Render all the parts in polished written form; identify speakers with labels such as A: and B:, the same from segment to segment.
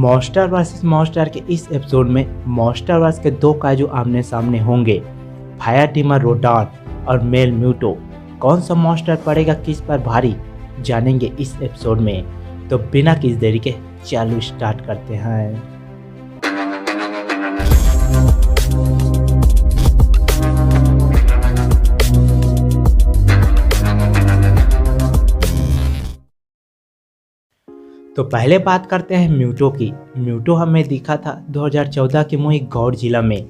A: Monster versus monster के इस episode में मॉन्स्टर वर्स के दो काइजू आमने सामने होंगे, फायर टीमर रोडान और मेल म्यूटो। कौन सा मॉन्स्टर पड़ेगा किस पर भारी, जानेंगे इस एपिसोड में। तो बिना किसी देरी के चलो स्टार्ट करते हैं। तो पहले बात करते हैं म्यूटो की। म्यूटो हमें दिखा था 2014 की मूवी गॉडजिला में,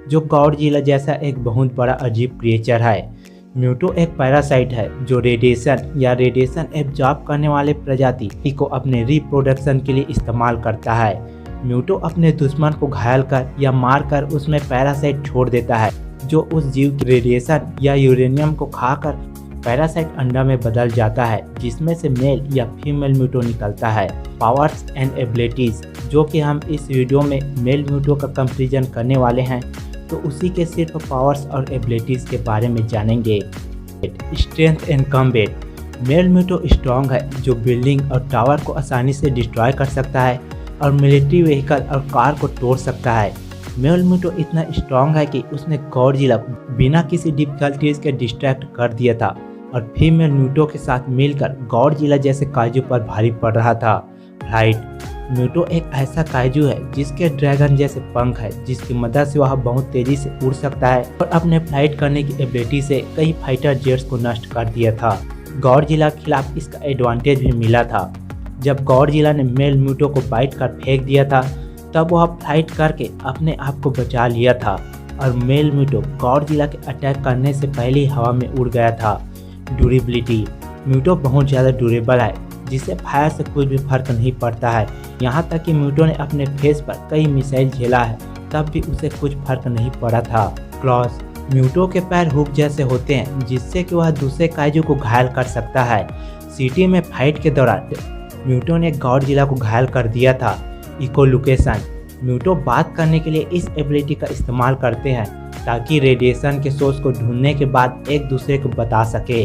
A: जो गॉडजिला जैसा एक बहुत बड़ा अजीब क्रिएचर है। म्यूटो एक पैरासाइट है जो रेडिएशन एब्जॉर्ब करने वाले प्रजाति को अपने रिप्रोडक्शन के लिए इस्तेमाल करता है। म्यूटो अपने दुश्मन को घायल कर या मार कर उसमें पैरासाइट छोड़ देता है, जो उस जीव की रेडिएशन या यूरेनियम को खाकर पैरासाइट अंडा में बदल जाता है, जिसमें से मेल या फीमेल म्यूटो निकलता है। पावर्स एंड एबिलिटीज, जो कि हम इस वीडियो में मेल म्यूटो का कंपैरिजन करने वाले हैं, तो उसी के सिर्फ पावर्स और एबिलिटीज के बारे में जानेंगे। Strength and combat, male Muto strong है, जो बिल्डिंग और टावर को आसानी से डिस्ट्रॉय कर सकता है और मिलिट्री व्हीकल और कार को तोड़ सकता है। मेल म्यूटो इतना स्ट्रॉन्ग है कि उसने गॉडजिला को बिना किसी डिफिकल्टीज के डिस्ट्रैक्ट कर दिया था और फीमेल म्यूटो के साथ मिलकर गॉडजिला जैसे काइजू पर भारी पड़ रहा था। फ्लाइट, म्यूटो एक ऐसा काइजू है जिसके ड्रैगन जैसे पंख है, जिसकी मदद से वह बहुत तेजी से उड़ सकता है और अपने फ्लाइट करने की एबिलिटी से कई फाइटर जेट्स को नष्ट कर दिया था। गॉडजिला के खिलाफ इसका एडवांटेज भी मिला था। जब गॉडजिला ने मेल म्यूटो को बाइट कर फेंक दिया था, तब वह फ्लाइट करके अपने आप को बचा लिया था और मेल म्यूटो गॉडजिला के अटैक करने से पहले ही हवा में उड़ गया था। ड्यूरेबिलिटी, म्यूटो बहुत ज़्यादा ड्यूरेबल है, जिससे फायर से कुछ भी फर्क नहीं पड़ता है। यहाँ तक कि म्यूटो ने अपने फेस पर कई मिसाइल झेला है, तब भी उसे कुछ फर्क नहीं पड़ा था। क्लॉस, म्यूटो के पैर हुक जैसे होते हैं, जिससे कि वह दूसरे काइजू को घायल कर सकता है। सिटी में फाइट के दौरान म्यूटो ने गॉडजिला को घायल कर दिया था। इकोलोकेशन, म्यूटो बात करने के लिए इस एबिलिटी का इस्तेमाल करते हैं ताकि रेडिएशन के सोर्स को ढूंढने के बाद एक दूसरे को बता सके।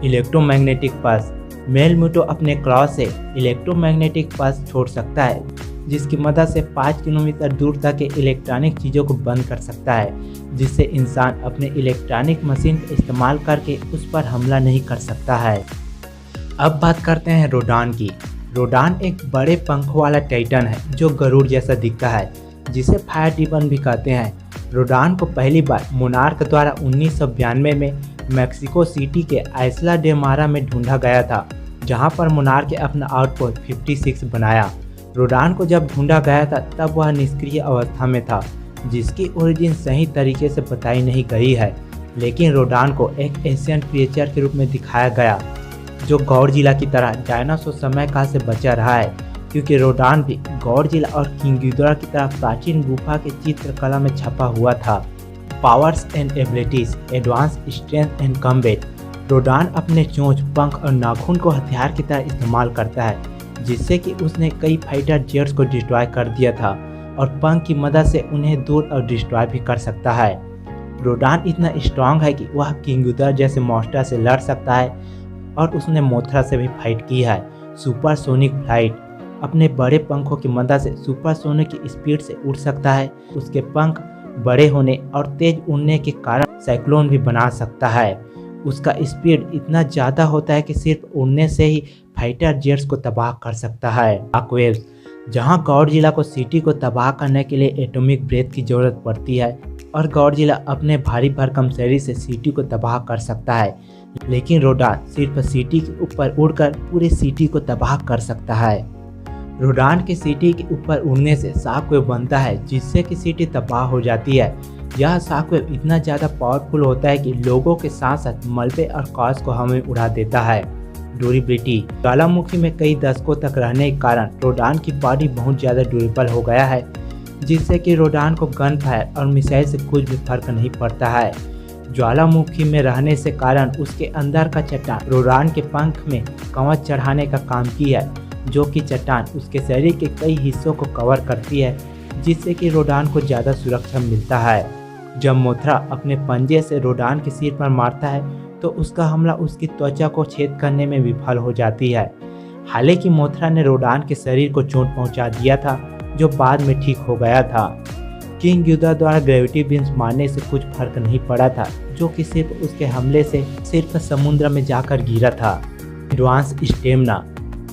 A: इलेक्ट्रोमैग्नेटिक पल्स, मेल म्यूटो अपने क्लॉ से इलेक्ट्रोमैग्नेटिक पल्स छोड़ सकता है, जिसकी मदद से 5 किलोमीटर दूर तक के इलेक्ट्रॉनिक चीज़ों को बंद कर सकता है, जिससे इंसान अपने इलेक्ट्रॉनिक मशीन का इस्तेमाल करके उस पर हमला नहीं कर सकता है। अब बात करते हैं रोडान की। रोडान एक बड़े पंखों वाला टाइटन है जो गरुड़ जैसा दिखता है, जिसे फायर टीमर भी कहते हैं। रोडान को पहली बार मोनार्क द्वारा 1992 में मैक्सिको सिटी के आइसला डे मारा में ढूंढा गया था, जहां पर मोनार्क ने अपना आउटपोस्ट 56 बनाया। रोडान को जब ढूंढा गया था तब वह निष्क्रिय अवस्था में था, जिसकी ओरिजिन सही तरीके से बताई नहीं गई है, लेकिन रोडान को एक एशियन क्रिएचर के रूप में दिखाया गया, जो गॉडजिला की तरह डायनासोर समय काल से बचा रहा है, क्योंकि रोडान भी गॉडजिला और किंग गिडोरा की तरह प्राचीन गुफा के चित्रकला में छपा हुआ था। Powers and abilities, advance strength and combat, Rodan अपने चोंच, पंख और नाखून को हथियार की तरह इस्तेमाल करता है, जिससे कि उसने कई फाइटर जेट्स को डिस्ट्रॉय कर दिया था और पंख की मदद से उन्हें दूर और डिस्ट्रॉय भी कर सकता है। रोडान इतना स्ट्रांग है कि वह किंग गिडोरा जैसे मॉन्स्टर से लड़ सकता है और उसने मोथरा से भी फाइट की है। सुपरसोनिक फ्लाइट, अपने बड़े पंखों की मदद से सुपरसोनिक की स्पीड से उड़ सकता है। उसके पंख बड़े होने और तेज उड़ने के कारण साइक्लोन भी बना सकता है। उसका स्पीड इतना ज़्यादा होता है कि सिर्फ उड़ने से ही फाइटर जेट्स को तबाह कर सकता है। शॉकवेव्स, जहां गॉडजिला को सिटी को तबाह करने के लिए एटॉमिक ब्रेथ की ज़रूरत पड़ती है और गॉडजिला अपने भारी भरकम शरीर से सिटी को तबाह कर सकता है, लेकिन रोडान सिर्फ सिटी के ऊपर उड़कर पूरी सिटी को तबाह कर सकता है। रोडान की सिटी के ऊपर उड़ने से शॉकवेव बनता है, जिससे कि सिटी तबाह हो जाती है। यह शॉकवेव इतना ज़्यादा पावरफुल होता है कि लोगों के साथ साथ मलबे और कार्स को हमें उड़ा देता है। ड्यूरेबिलिटी, ज्वालामुखी में कई दशकों तक रहने के कारण रोडान की बॉडी बहुत ज़्यादा ड्यूरेबल हो गया है, जिससे कि रोडान को गन फायर और मिसाइल से कुछ भी फर्क नहीं पड़ता है। ज्वालामुखी में रहने से कारण उसके अंदर का चट्टान रोडान के पंख में कवच चढ़ाने का काम किया है, जो कि चट्टान उसके शरीर के कई हिस्सों को कवर करती है, जिससे कि रोडान को ज़्यादा सुरक्षा मिलता है। जब मोथरा अपने पंजे से रोडान के सिर पर मारता है तो उसका हमला उसकी त्वचा को छेद करने में विफल हो जाती है। हालांकि मोथरा ने रोडान के शरीर को चोट पहुंचा दिया था, जो बाद में ठीक हो गया था। किंग गिदरा द्वारा ग्रेविटी बीम्स मारने से कुछ फर्क नहीं पड़ा था, जो कि सिर्फ उसके हमले से सिर्फ समुद्र में जाकर गिरा था। Advance stamina.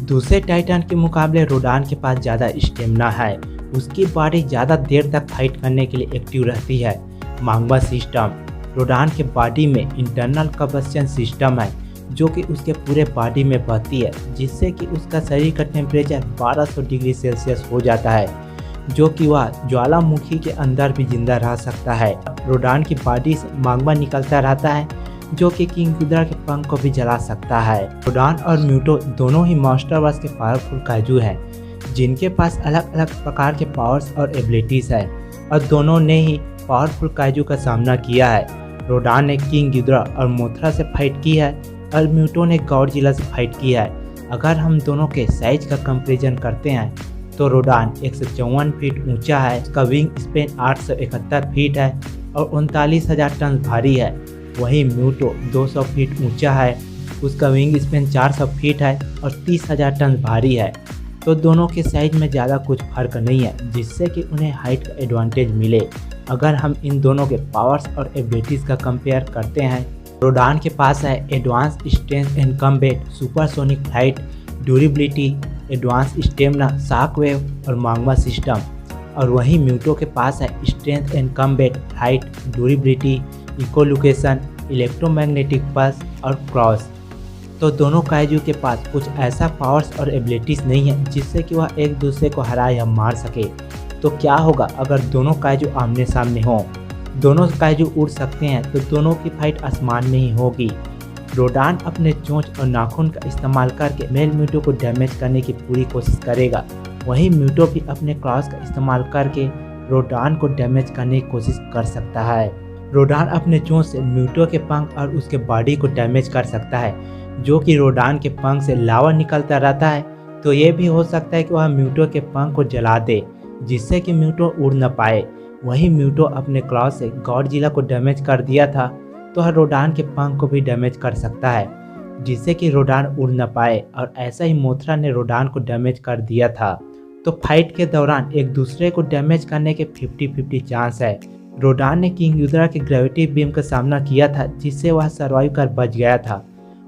A: दूसरे टाइटन के मुकाबले रोडान के पास ज़्यादा स्टेमिना है। उसकी बॉडी ज़्यादा देर तक फाइट करने के लिए एक्टिव रहती है। मांगवा सिस्टम। रोडान के बॉडी में इंटरनल कंबस्शन सिस्टम है, जो कि उसके पूरे बॉडी में बहती है, जिससे कि उसका शरीर का टेम्परेचर 1200 डिग्री सेल्सियस हो जाता है, जो कि वह ज्वालामुखी के अंदर भी जिंदा रह सकता है। रोडान की बॉडी से मांगवा निकलता रहता है, जो कि किंग गिदरा के पंख को भी जला सकता है। रोडान और म्यूटो दोनों ही मास्टरवर्स के पावरफुल काइजू हैं, जिनके पास अलग अलग प्रकार के पावर्स और एबिलिटीज है, और दोनों ने ही पावरफुल काइजू का सामना किया है। रोडान ने किंग गिदरा और मोथरा से फाइट की है, और म्यूटो ने गॉडजिला से फाइट की है। अगर हम दोनों के साइज का कंपैरिजन करते हैं तो रोडान 154 फीट ऊंचा है, उसका विंग स्पेन 871 फीट है और 39,000 टन भारी है। वहीं म्यूटो 200 फीट ऊंचा है, उसका विंग स्पेन 400 फीट है और 30,000 टन भारी है। तो दोनों के साइज में ज़्यादा कुछ फर्क नहीं है, जिससे कि उन्हें हाइट का एडवांटेज मिले। अगर हम इन दोनों के पावर्स और एबिलिटीज़ का कंपेयर करते हैं, रोडान के पास है advance strength and combat, supersonic flight, durability, advance stamina, shock wave और मांगवा सिस्टम। और वहीं म्यूटो के पास है strength and combat, flight, durability, echolocation, electromagnetic pulse और क्रॉस। तो दोनों काइजू के पास कुछ ऐसा पावर्स और एबिलिटीज़ नहीं है जिससे कि वह एक दूसरे को हरा या मार सके। तो क्या होगा अगर दोनों काइजू आमने सामने हों? दोनों काइजू उड़ सकते हैं, तो दोनों की फाइट आसमान में ही होगी। रोडान अपने चोंच और नाखून का इस्तेमाल करके मेल म्यूटो को डैमेज करने की पूरी कोशिश करेगा। वहीं म्यूटो भी अपने क्रॉस का इस्तेमाल करके रोडान को डैमेज करने की कोशिश कर सकता है। रोडान अपने चोंच से म्यूटो के पंख और उसके बॉडी को डैमेज कर सकता है, जो कि रोडान के पंख से लावा निकलता रहता है। तो ये भी हो सकता है कि वह म्यूटो के पंख को जला दे, जिससे कि म्यूटो उड़ न पाए। वहीं म्यूटो अपने क्लॉज से गॉडजिला को डैमेज कर दिया था, तो वह रोडान के पंख को भी डैमेज कर सकता है, जिससे कि रोडान उड़ न पाए। और ऐसा ही मोथरा ने रोडान को डैमेज कर दिया था। तो फाइट के दौरान एक दूसरे को डैमेज करने के 50-50 चांस है। रोडान ने किंग गिदरा के ग्रेविटी बीम का सामना किया था, जिससे वह सर्वाइव कर बच गया था।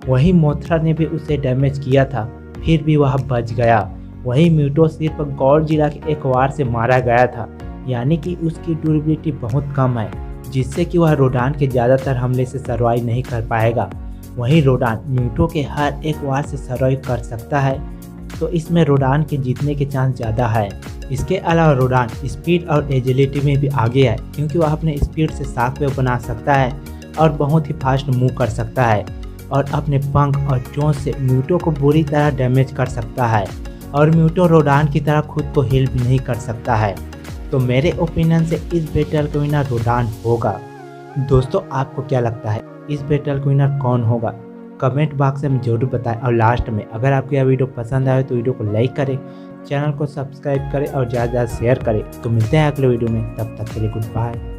A: वहीं मोथरा ने भी उसे डैमेज किया था, फिर भी वह बच गया। वहीं म्यूटो सिर्फ गॉडजिला के एक वार से मारा गया था, यानी कि उसकी ड्यूरेबिलिटी बहुत कम है, जिससे कि वह रोडान के ज़्यादातर हमले से सर्वाइव नहीं कर पाएगा। वहीं रोडान म्यूटो के हर एक वार से सर्वाइव कर सकता है, तो इसमें रोडान के जीतने के चांस ज़्यादा है। इसके अलावा रोडान स्पीड और एजिलिटी में भी आगे है, क्योंकि वह अपने स्पीड से शॉक वेव बना सकता है और बहुत ही फास्ट मूव कर सकता है, और अपने पंख और चोंच से म्यूटो को बुरी तरह डैमेज कर सकता है। और म्यूटो रोडान की तरह खुद को हील भी नहीं कर सकता है। तो मेरे ओपिनियन से इस बैटल का विनर रोडान होगा। दोस्तों, आपको क्या लगता है इस बैटल का विनर कौन होगा? कमेंट बॉक्स में जरूर बताएं। और लास्ट में, अगर आपको यह वीडियो पसंद आए तो वीडियो को लाइक करें, चैनल को सब्सक्राइब करें और ज़्यादा से ज़्यादा शेयर करें। तो मिलते हैं अगले वीडियो में, तब तक के लिए गुड बाय।